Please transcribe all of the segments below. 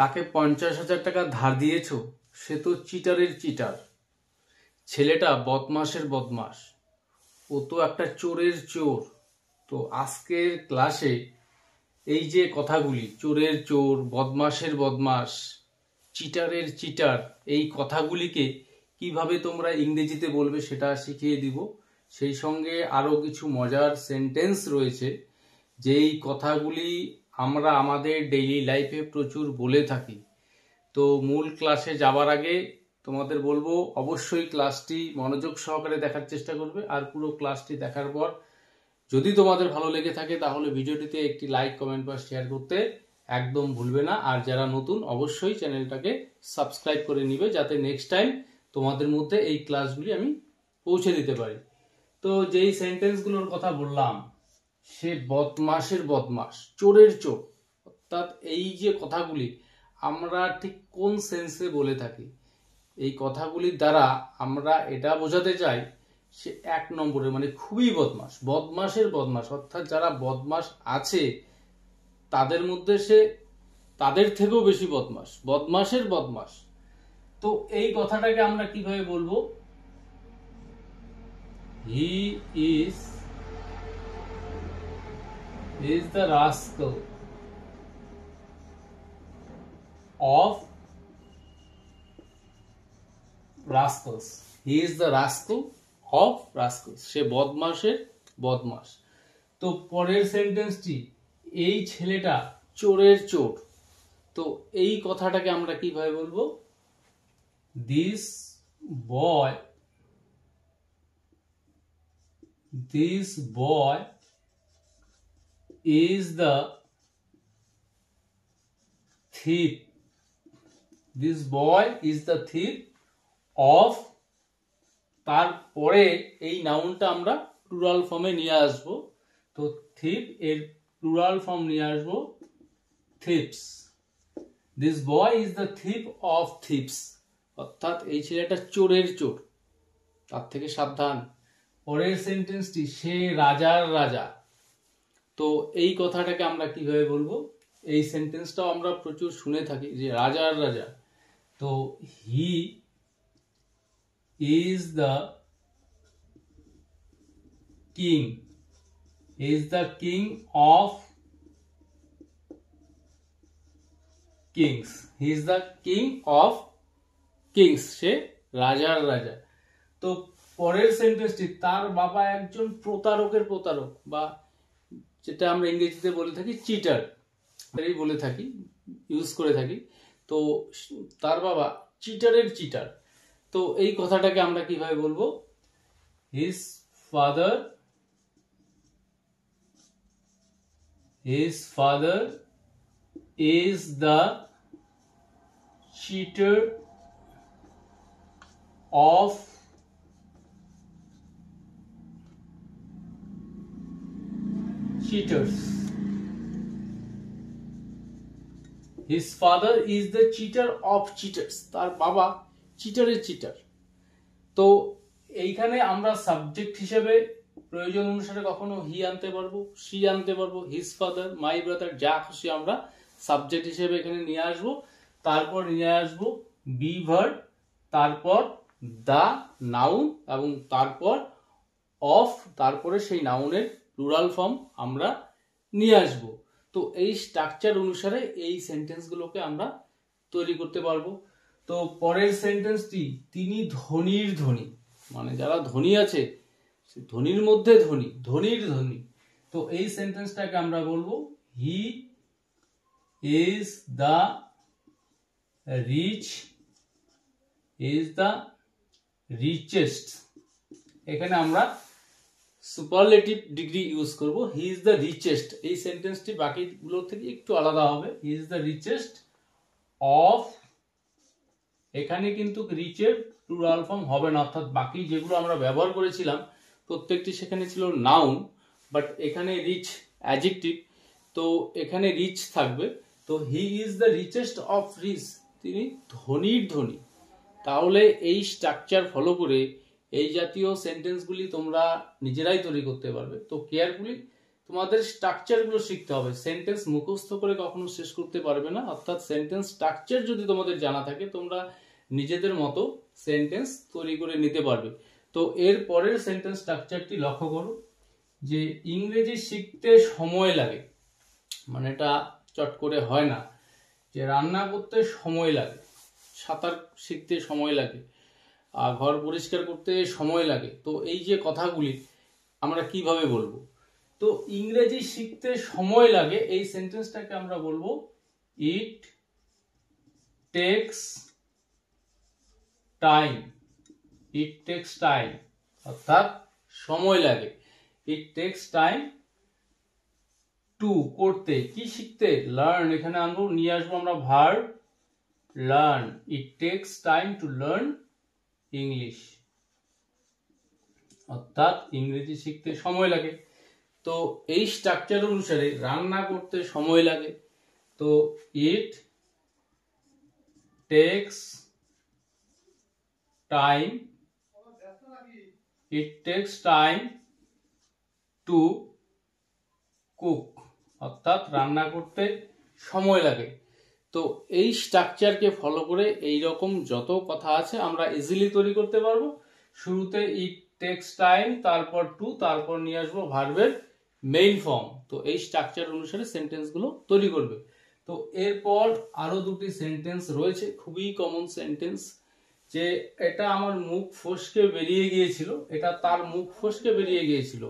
তাকে 50,000 টাকা ধার দিয়েছো, সে তো চিটারের চিটার। ছেলেটা বদমাসের বদমাস, ও তো একটা চোরের চোর। তো আজকের ক্লাসে এই যে কথাগুলি, চোরের চোর, বদমাসের বদমাস, চিটারের চিটার, এই কথাগুলিকে কিভাবে তোমরা ইংরেজিতে বলবে সেটা শিখিয়ে দিব। সেই সঙ্গে আরো কিছু মজার সেন্টেন্স রয়েছে, যেই কথাগুলি আমরা আমাদের ডেইলি লাইফে প্রচুর বলে থাকি। তো মূল ক্লাসে যাবার আগে তোমাদের বলবো, অবশ্যই ক্লাসটি মনোযোগ সহকারে দেখার চেষ্টা করবে। আর পুরো ক্লাসটি দেখার পর যদি তোমাদের ভালো লেগে থাকে তাহলে ভিডিওটিতে একটি লাইক, কমেন্ট বা শেয়ার করতে একদম ভুলবে না। আর যারা নতুন অবশ্যই চ্যানেলটাকে সাবস্ক্রাইব করে নিবে, যাতে নেক্সট টাইম তোমাদের মধ্যে এই ক্লাসগুলি আমি পৌঁছে দিতে পারি। তো যেই সেন্টেন্সগুলোর কথা বললাম, সে বদমাসের বদমাস, চোরের চোর, অর্থাৎ এই যে কথাগুলি আমরা ঠিক কোন সেন্সে বলে থাকি, এই কথাগুলির দ্বারা আমরা এটা বোঝাতে চাই সে এক নম্বরে মানে খুবই বদমাস, বদমাসের বদমাস, অর্থাৎ যারা বদমাস আছে তাদের মধ্যে সে তাদের থেকেও বেশি বদমাস, বদমাসের বদমাস। তো এই কথাটাকে আমরা কিভাবে বলবো? He is the rascal of rascals. He is the rascal of rascals. সে বদমাসের বদমাস। তো পরের সেন্টেন্সটি, এই ছেলেটা চোরের চোর। তো এই কথাটাকে আমরা কিভাবে বলবো? This boy is the thief. This boy is the thief of, তারপরে এই নাউনটা আমরা প্লুরাল ফর্মে নিয়ে আসব। তো থিপ এর প্লুরাল ফর্ম নিয়ে আসব থিপস। This boy is the thief of thieves, অর্থাৎ এই ছেলেটা চোরের চোর, তার থেকে সাবধান। পরের সেন্টেন্সটি, সে রাজার রাজা। তো এই কথাটাকে আমরা কিভাবে বলবো? এই সেন্টেন্সটাও আমরা প্রচুর শুনে থাকি, যে রাজার রাজা। তো he is the king, is the king of kings. He is the king of kings, সে রাজার রাজা। তো পরের সেন্টেন্সটি, তার বাবা একজন প্রতারকের প্রতারক, বা যেটা আমরা ইংরেজিতে বলে থাকি চিটার, বলে থাকি, ইউজ করে থাকি। তো তার বাবা চিটারের চিটার। তো এই কথাটাকে আমরা কিভাবে বলবো? His father is the cheater of cheaters. His father is the cheater of cheaters. তার বাবা চিটারের চিটার। তো এইখানে আমরা সাবজেক্ট হিসেবে প্রয়োজন অনুসারে কখনো হি আনতে পারবো, সি আনতে পারবো, হিজ ফাদার, মাই ব্রাদার, যা খুশি আমরা সাবজেক্ট হিসেবে এখানে নিয়ে আসবো। তারপর নিয়ে আসবো বি ভার্ব, তারপর দা নাউন, এবং তারপর অফ, তারপরে সেই নাউনের প্লুরাল ফর্ম আমরা নিয়ে আসবো। তো এই স্ট্রাকচার অনুসারে এই সেন্টেন্সগুলোকে আমরা তৈরি করতে পারবো। তো পরের সেন্টেন্সটি, তিনি ধনীর ধনী, মানে যারা ধনী আছে ধনীর মধ্যে ধনী, ধনীর ধনী। তো এই সেন্টেন্সটাকে আমরা বলবো হি ইজ দ্য রিচেস্ট। এখানে আমরা সুপারলেটিভ ডিগ্রি ইউজ করব, হি ইজ দ্য রিচেস্ট। এই সেন্টেন্সটি বাকিগুলোর থেকে একটু আলাদা হবে। হি ইজ দ্য রিচেস্ট অফ, এখানে কিন্তু রিচের প্লুরাল ফর্ম হবে না, অর্থাৎ বাকি যেগুলো আমরা ব্যবহার করেছিলাম প্রত্যেকটি সেখানে ছিল নাউন, বাট এখানে রিচ অ্যাডজেক্টিভ, তো এখানে রিচ থাকবে। তো he is the richest of rich, তিনি ধনীর ধনী। তাহলে এই স্ট্রাকচার ফলো করে এই জাতীয় সেন্টেন্সগুলি তোমরা নিজেরাই তৈরি করতে পারবে। তো কেয়ারফুলি তোমাদের স্ট্রাকচারগুলো শিখতে হবে। সেন্টেন্স মুখস্থ করে কখনো শেষ করতে পারবে না, অর্থাৎ সেন্টেন্স স্ট্রাকচার যদি তোমাদের জানা থাকে তোমরা নিজেদের মতো সেন্টেন্স তৈরি করে নিতে পারবে। তো এর পরের সেন্টেন্স স্ট্রাকচারটি লক্ষ্য করো, যে ইংরেজি শিখতে সময় লাগে, মানে এটা চট করে হয় না। যে রান্না করতে সময় লাগে, সাঁতার শিখতে সময় লাগে, আর ঘর পরিষ্কার করতে সময় লাগে। তো এই যে কথাগুলি আমরা কিভাবে বলবো? তো ইংরেজি শিখতে সময় লাগে, এই সেন্টেন্সটাকে আমরা বলবো it takes time. It takes time, অর্থাৎ সময় লাগে। ইট টেক্স টাইম টু, করতে, কি শিখতে? লার্ন। এখানে আনবো, নিয়ে আসবো আমরা verb learn. It takes time to learn English, অর্থাৎ ইংরেজি শিখতে সময় লাগে। তো এই স্ট্রাকচার অনুসারে রান্না করতে সময় লাগে, তো it takes time, it takes time to cook, অর্থাৎ রান্না করতে সময় লাগে। তো এই স্ট্রাকচারকে ফলো করে এই রকম যত কথা আছে আমরা ইজিলি তৈরি করতে পারবো। শুরুতে ইট টেক্স টাইম, তারপর টু, তারপর নিয়ে আসবো ভার্বের মেইন ফর্ম। তো এই স্ট্রাকচার অনুসারে সেন্টেন্সগুলো তৈরি করবে। তো এরপর আরো দুটি সেন্টেন্স রয়েছে, খুবই কমন সেন্টেন্স, যে এটা আমার মুখ ফসকে বেরিয়ে গিয়েছিল, এটা তার মুখ ফসকে বেরিয়ে গিয়েছিল।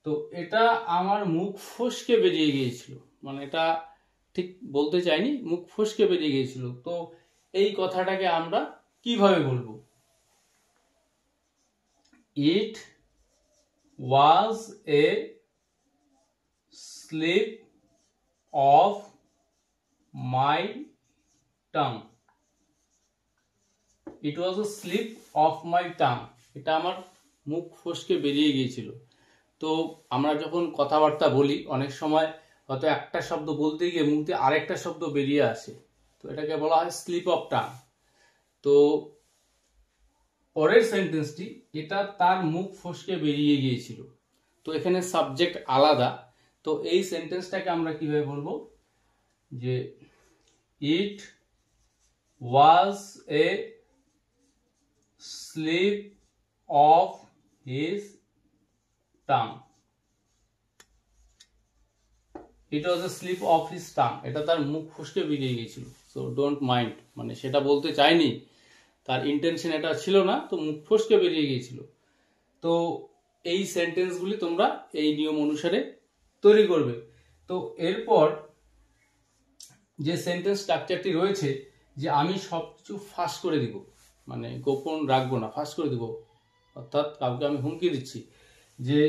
তো এটা আমার মুখ ফসকে বেরিয়ে গিয়েছিল, মানে এটা ঠিক বলতে চাইনি, মুখ ফসকে বেরিয়ে গিয়েছিল। তো এই কথাটাকে আমরা কিভাবে বলবো? It was a slip of my tongue. It was a slip of my tongue, এটা আমার মুখ ফসকে বেরিয়ে গিয়েছিল। তো আমরা যখন কথাবার্তা বলি অনেক সময় হয়তো একটা শব্দ বলতে গিয়ে মুখ দিয়ে আরেকটা শব্দ বেরিয়ে আসে, তো এটাকে বলা হয় স্লিপ অফ টাং। তো পরের সেন্টেন্সটি, এটা তার মুখ ফসকে বেরিয়ে গিয়েছিল, তো এখানে সাবজেক্ট আলাদা। তো এই সেন্টেন্সটাকে আমরা কিভাবে বলবো? যে it was a slip of his tongue. It was a slip of his tongue, এটা তার মুখ ফসকে বেরিয়ে গিয়েছিল। সো ডোন্ট মাইন্ড, মানে সেটা বলতে চাইনি, তার ইন্টেনশন এটা ছিল না, তো মুখ ফসকে বেরিয়ে গিয়েছিল। তো এই সেন্টেন্সগুলি তোমরা এই নিয়ম অনুসারে তৈরি করবে। তো এরপর যে সেন্টেন্স স্ট্রাকচারটি রয়েছে, যে আমি সবকিছু ফাঁস করে দিব, মানে গোপন রাখবো না, ফাঁস করে দিব, অর্থাৎ কাউকে আমি হুমকি দিচ্ছি যে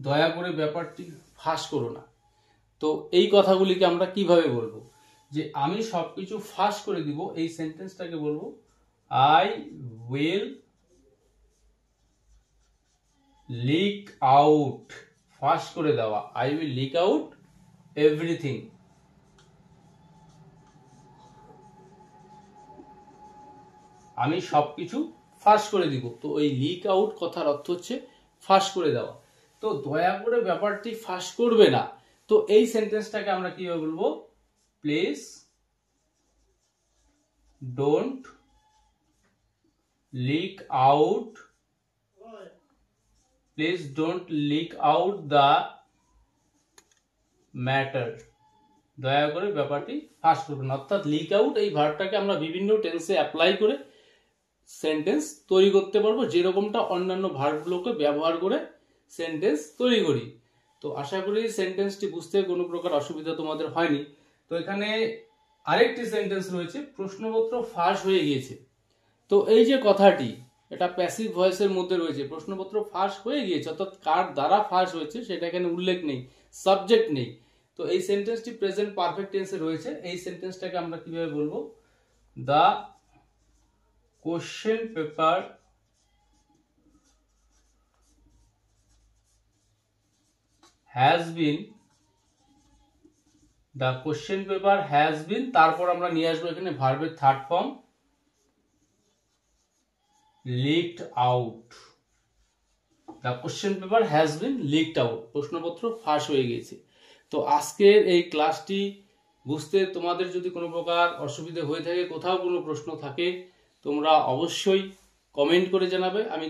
দয়া করে ব্যাপারটি ফাঁস করো না। তো এই কথাগুলিকে আমরা কিভাবে বলবো? যে আমি সবকিছু ফাঁস করে দিব, এই সেন্টেন্সটাকে বলবো আই উইল লিক আউট। ফাঁস করে দেওয়া, I will leak out everything. আমি সবকিছু ফাঁস করে দিব। তো ওই লিক আউট কথার অর্থ হচ্ছে ফাঁস করে দেওয়া। তো দয়া করে ব্যাপারটি ফাঁস করবে না, তো এই সেন্টেন্সটাকে আমরা কিভাবে বলবো? Please don't leak out, please don't leak out the matter. দয়া করে ব্যাপারটি ফাঁস করবে না, অর্থাৎ লিক আউট এই ভার্বটাকে আমরা বিভিন্ন টেন্সে অ্যাপ্লাই করে সেন্টেন্স তৈরি করতে পারবো, যেরকমটা অন্যান্য ভার্বগুলোকে ব্যবহার করে সেন্টেন্স তৈরি করি। তো আশা করি সেন্টেন্সটি বুঝতে কোনো প্রকার অসুবিধা তোমাদের হয়নি। তো এখানে আরেকটি সেন্টেন্স রয়েছে, প্রশ্নপত্র ফাঁস হয়ে গিয়েছে। তো এই যে কথাটি, এটা প্যাসিভ ভয়েসের মধ্যে রয়েছে, প্রশ্নপত্র ফাঁস হয়ে গিয়েছে, অর্থাৎ কার দ্বারা ফাঁস হয়েছে সেটা এখানে উল্লেখ নেই, সাবজেক্ট নেই। তো এই সেন্টেন্সটি প্রেজেন্ট পারফেক্ট টেন্সে রয়েছে। এই সেন্টেন্সটাকে আমরা কিভাবে বলবো? The question paper has been, the question paper has been, তারপর আমরা নিয়ে আসবো এখানে ভার্বের third form leaked out. The question paper has been leaked out, প্রশ্নপত্র ফাঁস হয়ে গেছে। তো আজকের এই ক্লাসটি বুঝতে তোমাদের যদি কোনো প্রকার অসুবিধা হয়ে থাকে, কোথাও কোনো প্রশ্ন থাকে, তোমরা অবশ্যই কমেন্ট করে জানাবে। আমি